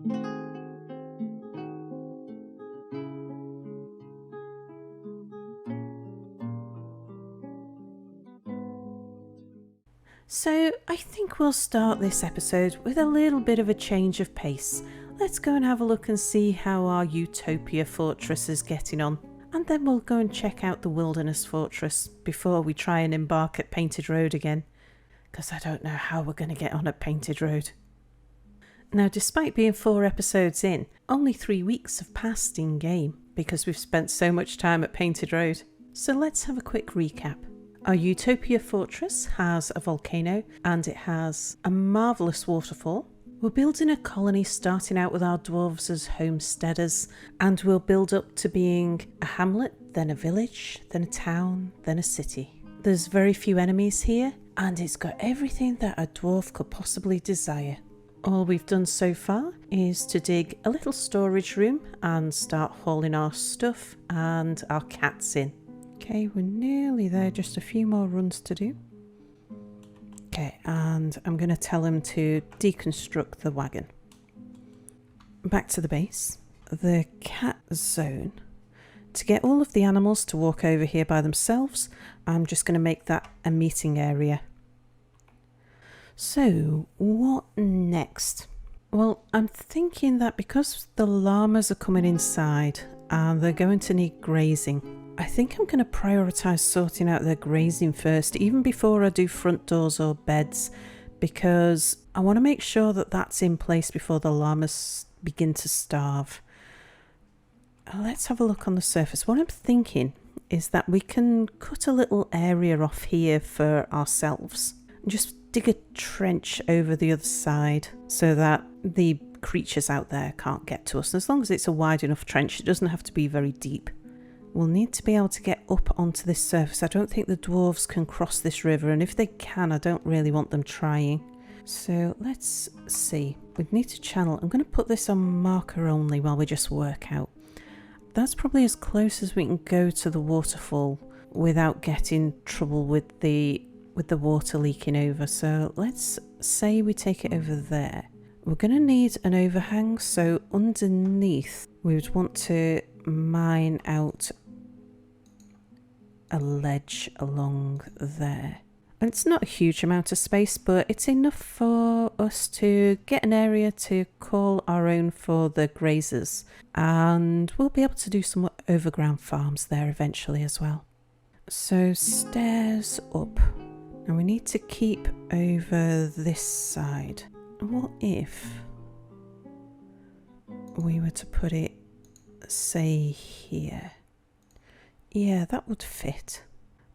So I think we'll start this episode with a little bit of a change of pace. Let's go and have a look and see how our Utopia fortress is getting on. And then we'll go and check out the wilderness fortress before we try and embark at Painted Road again. Because I don't know how we're going to get on at Painted Road. Now, despite being 4 episodes in, only 3 weeks have passed in game because we've spent so much time at Painted Road. So let's have a quick recap. Our Utopia fortress has a volcano and it has a marvellous waterfall. We're building a colony starting out with our dwarves as homesteaders, and we'll build up to being a hamlet, then a village, then a town, then a city. There's very few enemies here, and it's got everything that a dwarf could possibly desire. All we've done so far is to dig a little storage room and start hauling our stuff and our cats in. Okay, we're nearly there, just a few more runs to do. Okay, and I'm going to tell him to deconstruct the wagon. Back to the base. The cat zone. To get all of the animals to walk over here by themselves, I'm just going to make that a meeting area. So, what next? Well, I'm thinking that because the llamas are coming inside and they're going to need grazing, I think I'm going to prioritise sorting out their grazing first, even before I do front doors or beds, because I want to make sure that that's in place before the llamas begin to starve. Let's have a look on the surface. What I'm thinking is that we can cut a little area off here for ourselves and just dig a trench over the other side so that the creatures out there can't get to us. And as long as it's a wide enough trench, it doesn't have to be very deep. We'll need to be able to get up onto this surface. I don't think the dwarves can cross this river, and if they can, I don't really want them trying. So let's see. We'd need to channel. I'm going to put this on marker only while we just work out. That's probably as close as we can go to the waterfall without getting trouble with the water leaking over. So let's say we take it over there. We're going to need an overhang, so underneath we would want to mine out a ledge along there. And it's not a huge amount of space, but it's enough for us to get an area to call our own for the grazers, and we'll be able to do some overground farms there eventually as well. So stairs up, and we need to keep over this side. What if we were to put it, say, here? Yeah, that would fit.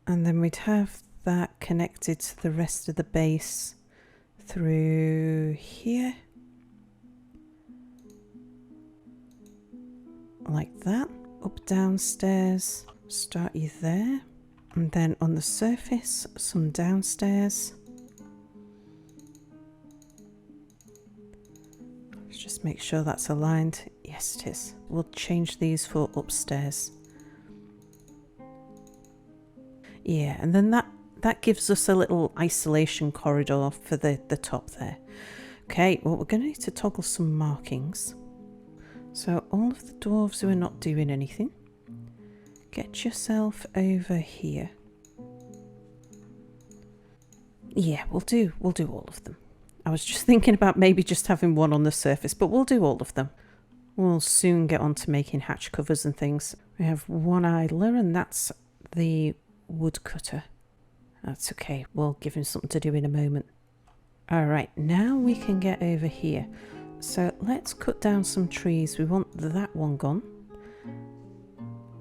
And then we'd have that connected to the rest of the base through here. Like that. Up, downstairs. Start you there. And then on the surface, some downstairs. Let's just make sure that's aligned. Yes, it is. We'll change these for upstairs. Yeah, and then that gives us a little isolation corridor for the top there. Okay, well, we're going to need to toggle some markings. So all of the dwarves who are not doing anything, get yourself over here. Yeah, we'll do all of them. I was just thinking about maybe just having one on the surface, but we'll do all of them. We'll soon get on to making hatch covers and things. We have one idler, and that's the woodcutter. That's okay, we'll give him something to do in a moment. Alright, now we can get over here. So let's cut down some trees. We want that one gone.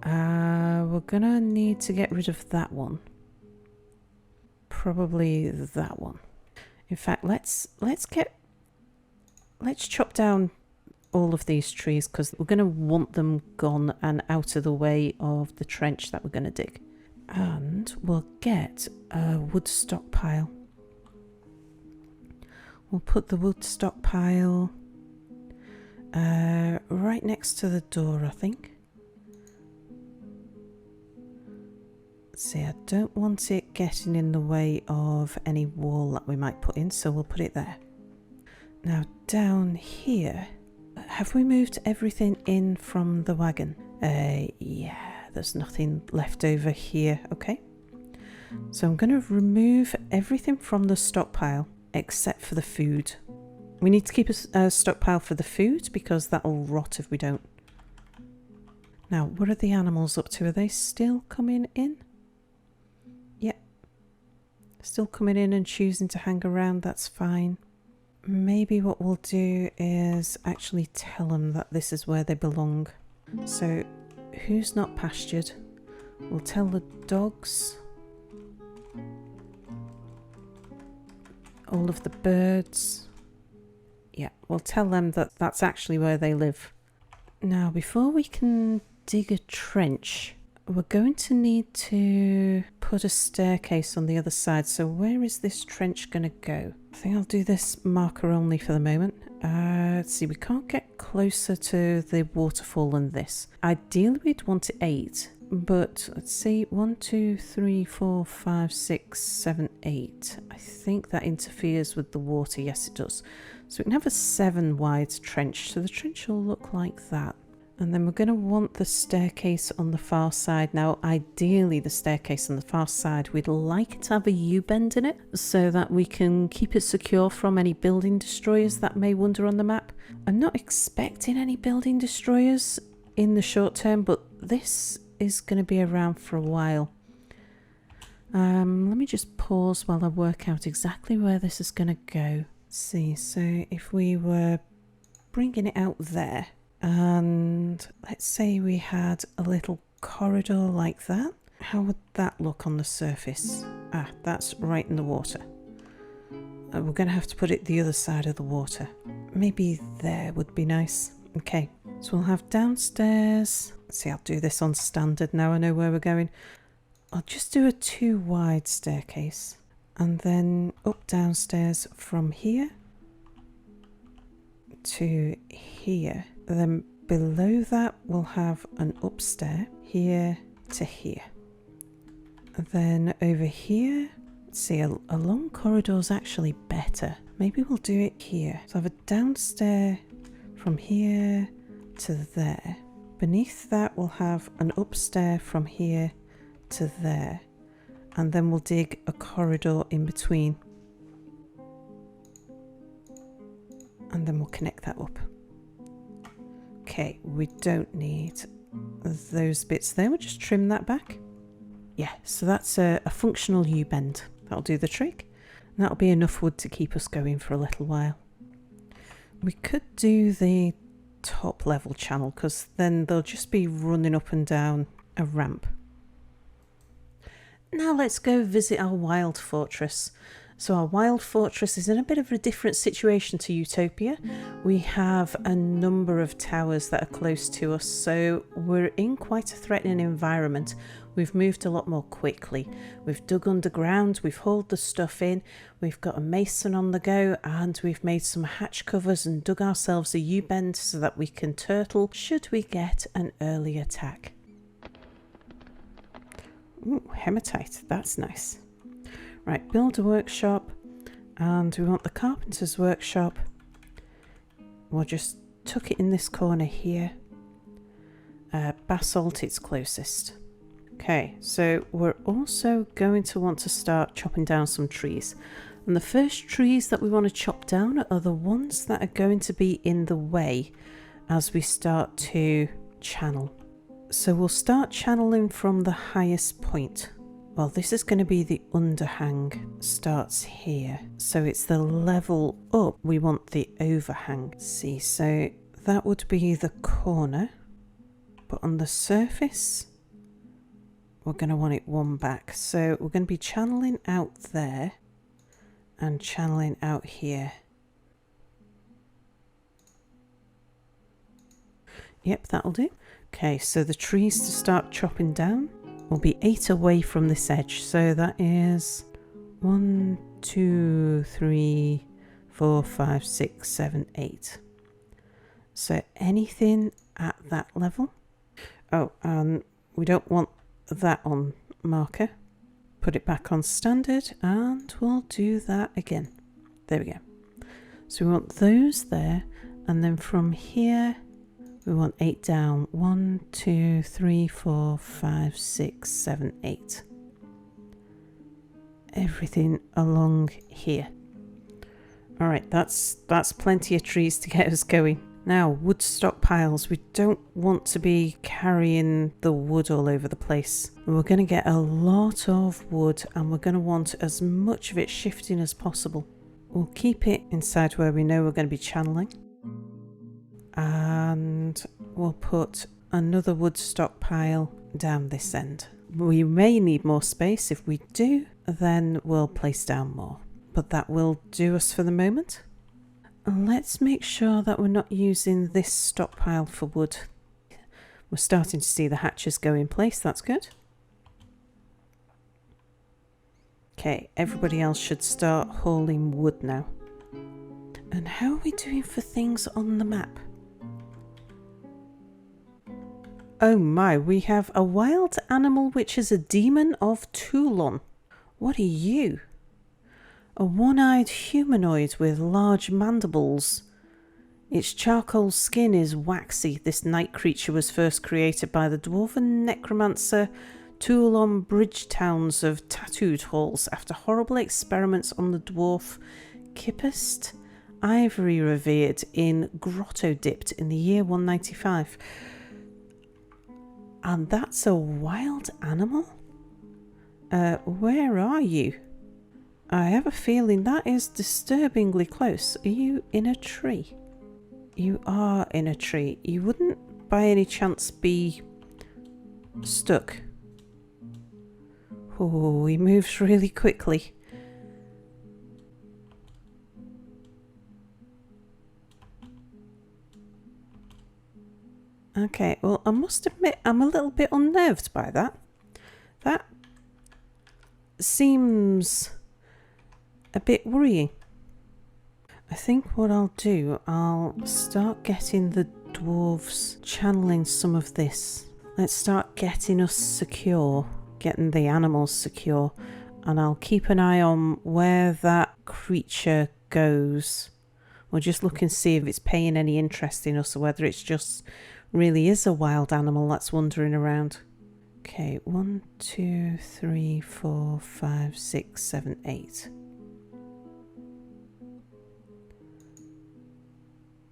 We're gonna need to get rid of that one. Probably that one. In fact, let's chop down all of these trees because we're going to want them gone and out of the way of the trench that we're going to dig. And we'll get a wood stockpile. We'll put the wood stockpile right next to the door, I think. See, I don't want it getting in the way of any wall that we might put in, so we'll put it there. Now down here, have we moved everything in from the wagon? Yeah, there's nothing left over here. Okay. So I'm going to remove everything from the stockpile except for the food. We need to keep a stockpile for the food because that'll rot if we don't. Now, what are the animals up to? Are they still coming in? Yep. Still coming in and choosing to hang around. That's fine. Maybe what we'll do is actually tell them that this is where they belong. So, who's not pastured? We'll tell the dogs. All of the birds. Yeah, we'll tell them that that's actually where they live. Now, before we can dig a trench, we're going to need to put a staircase on the other side. So where is this trench going to go? I think I'll do this marker only for the moment. Let's see, we can't get closer to the waterfall than this. Ideally, we'd want it 8. But let's see, 1, 2, 3, 4, 5, 6, 7, 8. I think that interferes with the water. Yes, it does. So we can have a 7 wide trench. So the trench will look like that. And then we're going to want the staircase on the far side. Now, ideally, the staircase on the far side, we'd like it to have a U-bend in it so that we can keep it secure from any building destroyers that may wander on the map. I'm not expecting any building destroyers in the short term, but this is going to be around for a while. Let me just pause while I work out exactly where this is going to go. Let's see, so if we were bringing it out there, and let's say we had a little corridor like that, how would that look on the surface? Ah, that's right in the water. We're going to have to put it the other side of the water. Maybe there would be nice. Okay, so we'll have downstairs. Let's see, I'll do this on standard now I know where we're going. I'll just do a 2 wide staircase and then up downstairs from here to here. Then below that we'll have an upstairs here to here. And then over here, let's see, a long corridor is actually better. Maybe we'll do it here. So I have a downstairs from here to there. Beneath that we'll have an upstairs from here to there. And then we'll dig a corridor in between. And then we'll connect that up. Okay, we don't need those bits there. We'll just trim that back. Yeah, so that's a functional U-bend. That'll do the trick. And that'll be enough wood to keep us going for a little while. We could do the top level channel because then they'll just be running up and down a ramp. Now let's go visit our wild fortress. So our wild fortress is in a bit of a different situation to Utopia. We have a number of towers that are close to us, so we're in quite a threatening environment. We've moved a lot more quickly. We've dug underground, we've hauled the stuff in, we've got a mason on the go, and we've made some hatch covers and dug ourselves a U-bend so that we can turtle should we get an early attack. Ooh, hematite, that's nice. Right, build a workshop, and we want the carpenter's workshop. We'll just tuck it in this corner here. Basalt, it's closest. Okay, so we're also going to want to start chopping down some trees. And the first trees that we want to chop down are the ones that are going to be in the way as we start to channel. So we'll start channeling from the highest point. Well, this is going to be the underhang, starts here. So it's the level up, we want the overhang. See, so that would be the corner, but on the surface, we're going to want it one back. So we're going to be channeling out there and channeling out here. Yep, that'll do. Okay, so the trees to start chopping down will be 8 away from this edge. So that is 1, 2, 3, 4, 5, 6, 7, 8. So anything at that level. Oh, we don't want that on marker. Put it back on standard and we'll do that again. There we go. So we want those there, And then from here, we want 8 down. 1, 2, 3, 4, 5, 6, 7, 8. Everything along here. All right, that's plenty of trees to get us going. Now, wood stockpiles. We don't want to be carrying the wood all over the place. We're going to get a lot of wood and we're going to want as much of it shifting as possible. We'll keep it inside where we know we're going to be channeling. And we'll put another wood stockpile down this end. We may need more space. If we do, then we'll place down more. But that will do us for the moment. Let's make sure that we're not using this stockpile for wood. We're starting to see the hatches go in place. That's good. Okay, everybody else should start hauling wood now. And how are we doing for things on the map? Oh my, we have a wild animal which is a demon of Toulon. What are you? A one-eyed humanoid with large mandibles. Its charcoal skin is waxy. This night creature was first created by the dwarven necromancer Toulon Bridge towns of tattooed halls after horrible experiments on the dwarf Kippist, ivory revered in grotto dipped in the year 195. And that's a wild animal? Where are you? I have a feeling that is disturbingly close. Are you in a tree? You are in a tree. You wouldn't by any chance be stuck. Oh, he moves really quickly. Okay, well, I must admit I'm a little bit unnerved by that. That seems a bit worrying. I think what I'll do, I'll start getting the dwarves channeling some of this. Let's start getting us secure, getting the animals secure, and I'll keep an eye on where that creature goes. We'll just look and see if it's paying any interest in us or whether it's just really is a wild animal that's wandering around. Okay, 1, 2, 3, 4, 5, 6, 7, 8.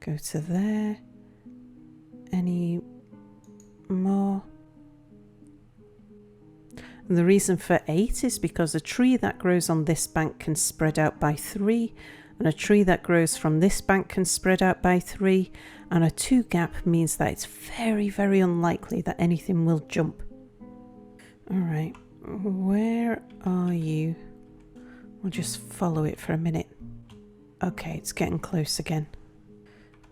Go to there. Any more? And the reason for 8 is because a tree that grows on this bank can spread out by 3, and a tree that grows from this bank can spread out by 3, and a 2 gap means that it's very, very unlikely that anything will jump. Alright, where are you? We'll just follow it for a minute. Okay, it's getting close again.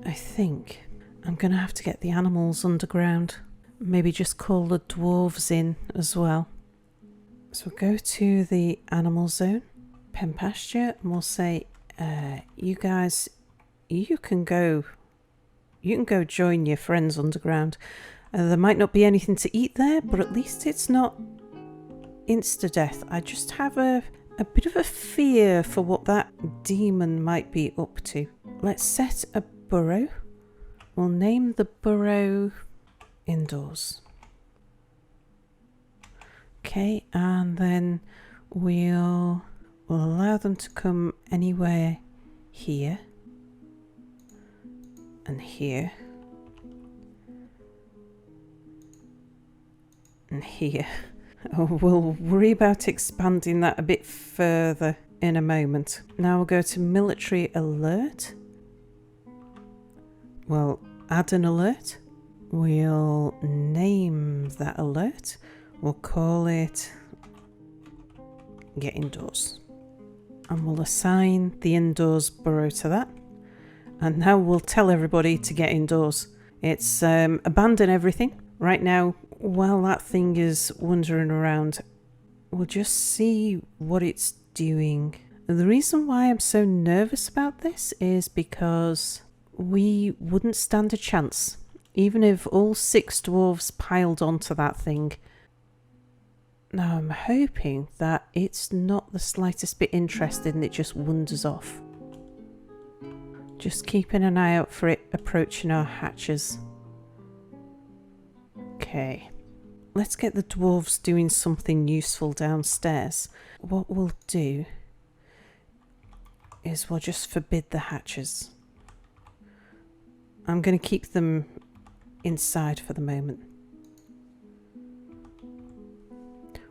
I think I'm going to have to get the animals underground. Maybe just call the dwarves in as well. So we'll go to the animal zone, pen pasture, and we'll say, you guys, you can go join your friends underground. There might not be anything to eat there, but at least it's not insta-death. I just have a bit of a fear for what that demon might be up to. Let's set a burrow. We'll name the burrow indoors. Okay, and then we'll allow them to come anywhere here and here and here. We'll worry about expanding that a bit further in a moment. Now we'll go to military alert. We'll add an alert. We'll name that alert. We'll call it Get Indoors. And we'll assign the indoors burrow to that. And now we'll tell everybody to get indoors. It's abandon everything. Right now, while that thing is wandering around, we'll just see what it's doing. The reason why I'm so nervous about this is because we wouldn't stand a chance. Even if all 6 dwarves piled onto that thing. Now I'm hoping that it's not the slightest bit interested and it just wanders off. Just keeping an eye out for it approaching our hatches. Okay. Let's get the dwarves doing something useful downstairs. What we'll do is we'll just forbid the hatches. I'm going to keep them inside for the moment.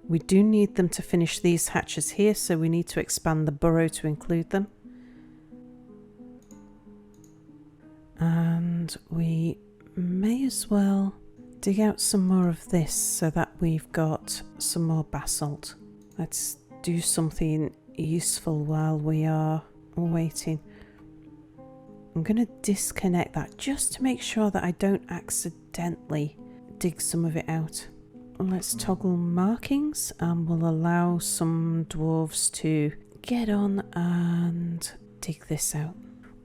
We do need them to finish these hatches here, so we need to expand the burrow to include them. And we may as well dig out some more of this so that we've got some more basalt. Let's do something useful while we are waiting. I'm going to disconnect that just to make sure that I don't accidentally dig some of it out. Let's toggle markings and we'll allow some dwarves to get on and dig this out.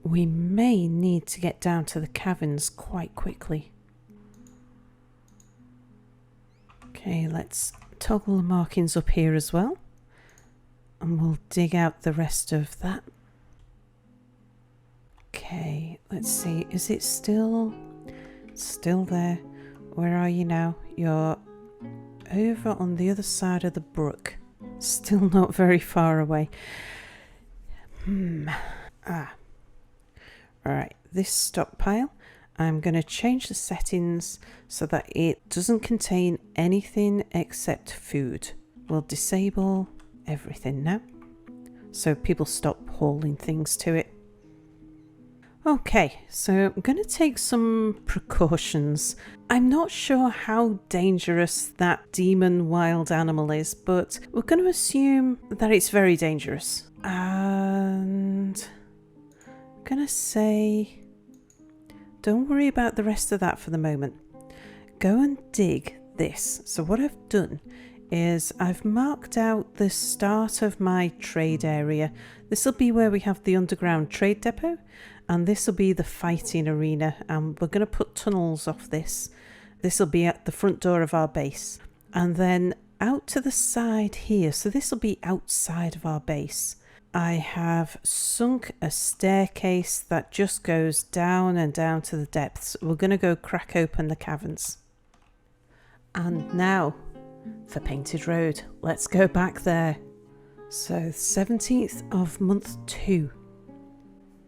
We may need to get down to the caverns quite quickly. Okay, let's toggle the markings up here as well. And we'll dig out the rest of that. Okay, let's see. Is it still there? Where are you now? You're over on the other side of the brook. Still not very far away. Alright, this stockpile, I'm going to change the settings so that it doesn't contain anything except food. We'll disable everything now, so people stop hauling things to it. Okay, so I'm going to take some precautions. I'm not sure how dangerous that demon wild animal is, but we're going to assume that it's very dangerous. And I'm going to say, don't worry about the rest of that for the moment. Go and dig this. So what I've done is I've marked out the start of my trade area. This will be where we have the underground trade depot, and this will be the fighting arena, and we're going to put tunnels off this. This will be at the front door of our base, and then out to the side here, so this will be outside of our base. I have sunk a staircase that just goes down and down to the depths. We're going to go crack open the caverns. And now for Painted Road. Let's go back there. So 17th of month 2.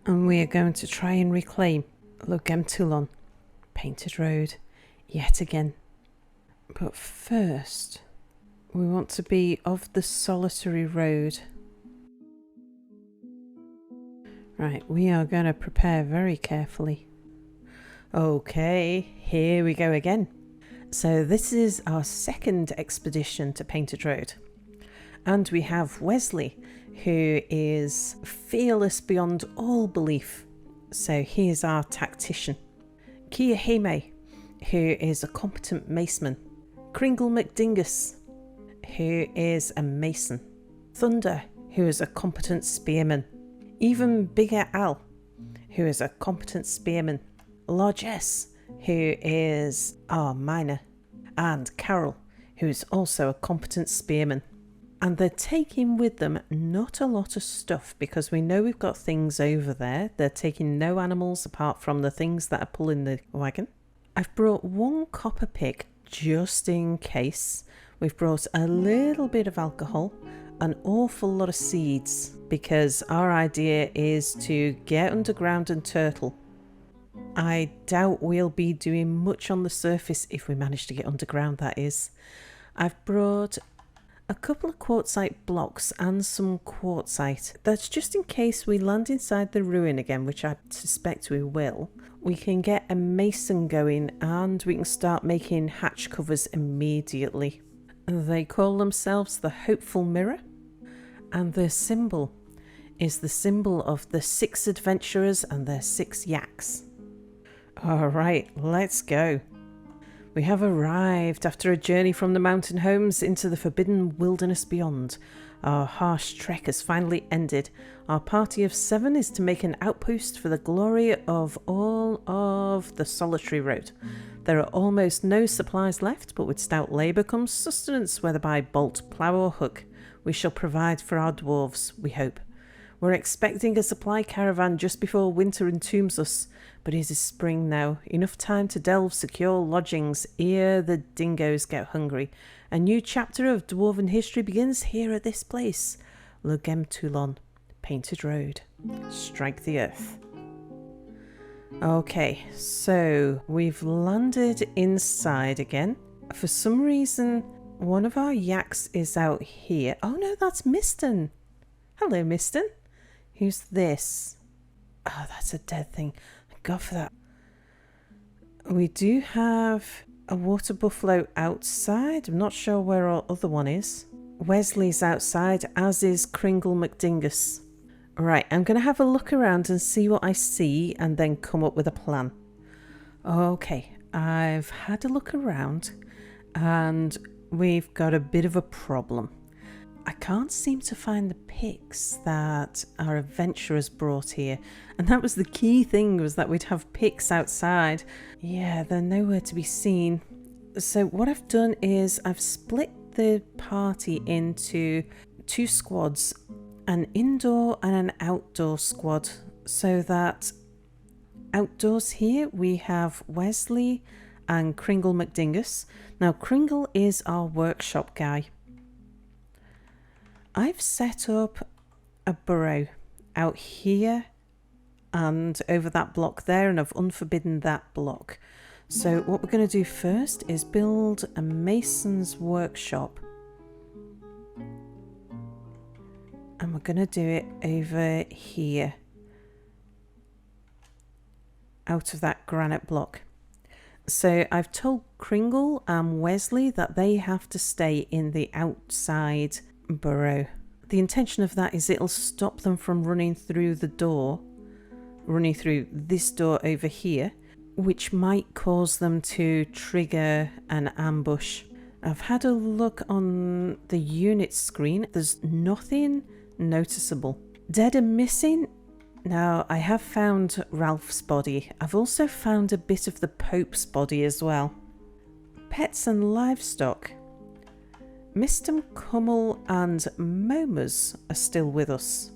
And we are going to try and reclaim Logemtulon, Painted Road, yet again. But first, we want to be of the solitary road. Right, we are going to prepare very carefully. Okay, here we go again. So this is our second expedition to Painted Road. And we have Wesley, who is fearless beyond all belief. So he is our tactician. Kiahime, who is a competent maceman. Kringle McDingus, who is a mason. Thunder, who is a competent spearman. Even Bigger Al, who is a competent spearman. Largesse, who is our miner. And Carol, who is also a competent spearman. And they're taking with them not a lot of stuff because we know we've got things over there. They're taking no animals apart from the things that are pulling the wagon. I've brought one copper pick just in case. We've brought a little bit of alcohol, an awful lot of seeds, because our idea is to get underground and turtle. I doubt we'll be doing much on the surface if we manage to get underground, that is. I've brought a couple of quartzite blocks and some quartzite. That's just in case we land inside the ruin again, which I suspect we will. We can get a mason going and we can start making hatch covers immediately. They call themselves the Hopeful Mirror, and their symbol is the symbol of the 6 adventurers and their 6 yaks. Alright, let's go. We have arrived after a journey from the mountain homes into the forbidden wilderness beyond. Our harsh trek has finally ended. Our party of 7 is to make an outpost for the glory of all of the solitary road. There are almost no supplies left, but with stout labour comes sustenance, whether by bolt, plough or hook. We shall provide for our dwarves, we hope. We're expecting a supply caravan just before winter entombs us, but it is spring now. Enough time to delve secure lodgings ere the dingoes get hungry. A new chapter of dwarven history begins here at this place. Le Gem Toulon, Painted Road. Strike the earth. Okay, so we've landed inside again. For some reason, one of our yaks is out here. Oh no, that's Miston. Hello, Miston. Who's this? Oh, that's a dead thing. Thank God for that. We do have a water buffalo outside. I'm not sure where our other one is. Wesley's outside, as is Kringle McDingus. Right, I'm going to have a look around and see what I see and then come up with a plan. Okay, I've had a look around and we've got a bit of a problem. I can't seem to find the picks that our adventurers brought here. And that was the key thing, was that we'd have picks outside. Yeah, they're nowhere to be seen. So what I've done is I've split the party into 2 squads, an indoor and an outdoor squad, so that outdoors here we have Wesley and Kringle McDingus. Now Kringle is our workshop guy. I've set up a burrow out here and over that block there, and I've unforbidden that block. So what we're going to do first is build a mason's workshop. And we're going to do it over here, out of that granite block. So I've told Kringle and Wesley that they have to stay in the outside burrow. The intention of that is it'll stop them from running through the door, running through this door over here, which might cause them to trigger an ambush. I've had a look on the unit screen. There's nothing noticeable. Dead and missing? Now, I have found Ralph's body. I've also found a bit of the Pope's body as well. Pets and livestock. Mr. Cummel and Momas are still with us.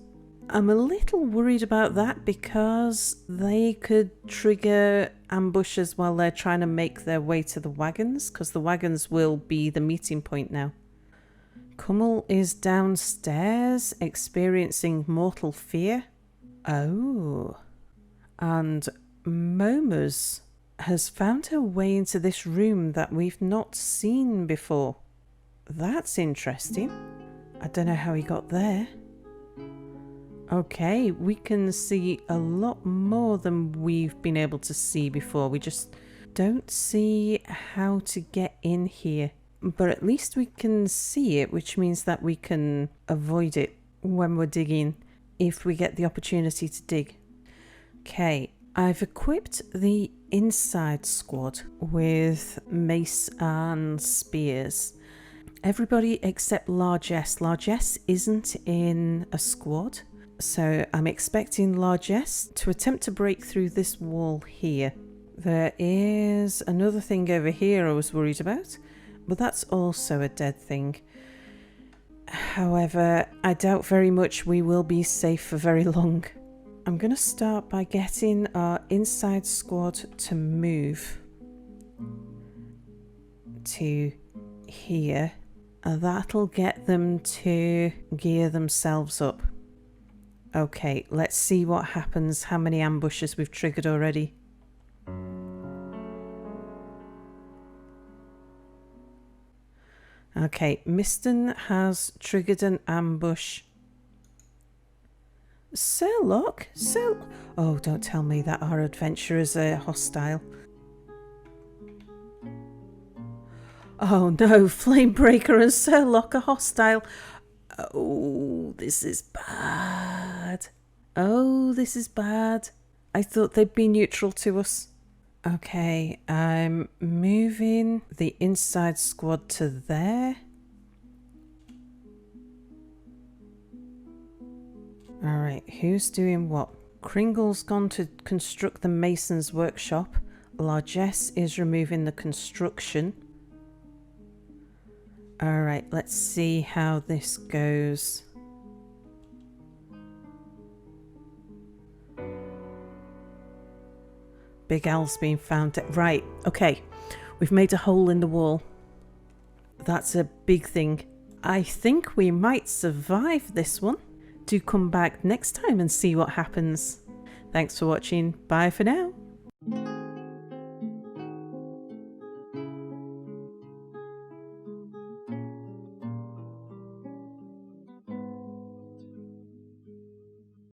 I'm a little worried about that because they could trigger ambushes while they're trying to make their way to the wagons, because the wagons will be the meeting point now. Cummel is downstairs experiencing mortal fear. Oh. And Momas has found her way into this room that we've not seen before. That's interesting. I don't know how he got there. Okay, we can see a lot more than we've been able to see before. We just don't see how to get in here. But at least we can see it, which means that we can avoid it when we're digging, if we get the opportunity to dig. Okay, I've equipped the inside squad with mace and spears. Everybody except Largesse. Largesse isn't in a squad, so I'm expecting Largesse to attempt to break through this wall here. There is another thing over here I was worried about, but that's also a dead thing. However, I doubt very much we will be safe for very long. I'm going to start by getting our inside squad to move to here. That'll get them to gear themselves up. Okay, let's see what happens, how many ambushes we've triggered already. Okay, Miston has triggered an ambush. Sherlock? Oh, don't tell me that our adventurers are hostile. Oh no, Flamebreaker and Sherlock are hostile. Oh, this is bad. Oh, this is bad. I thought they'd be neutral to us. Okay, I'm moving the inside squad to there. Alright, who's doing what? Kringle's gone to construct the mason's workshop. Largesse is removing the construction. Alright, let's see how this goes. Big owl's been found. Right, okay. We've made a hole in the wall. That's a big thing. I think we might survive this one. Do come back next time and see what happens. Thanks for watching. Bye for now.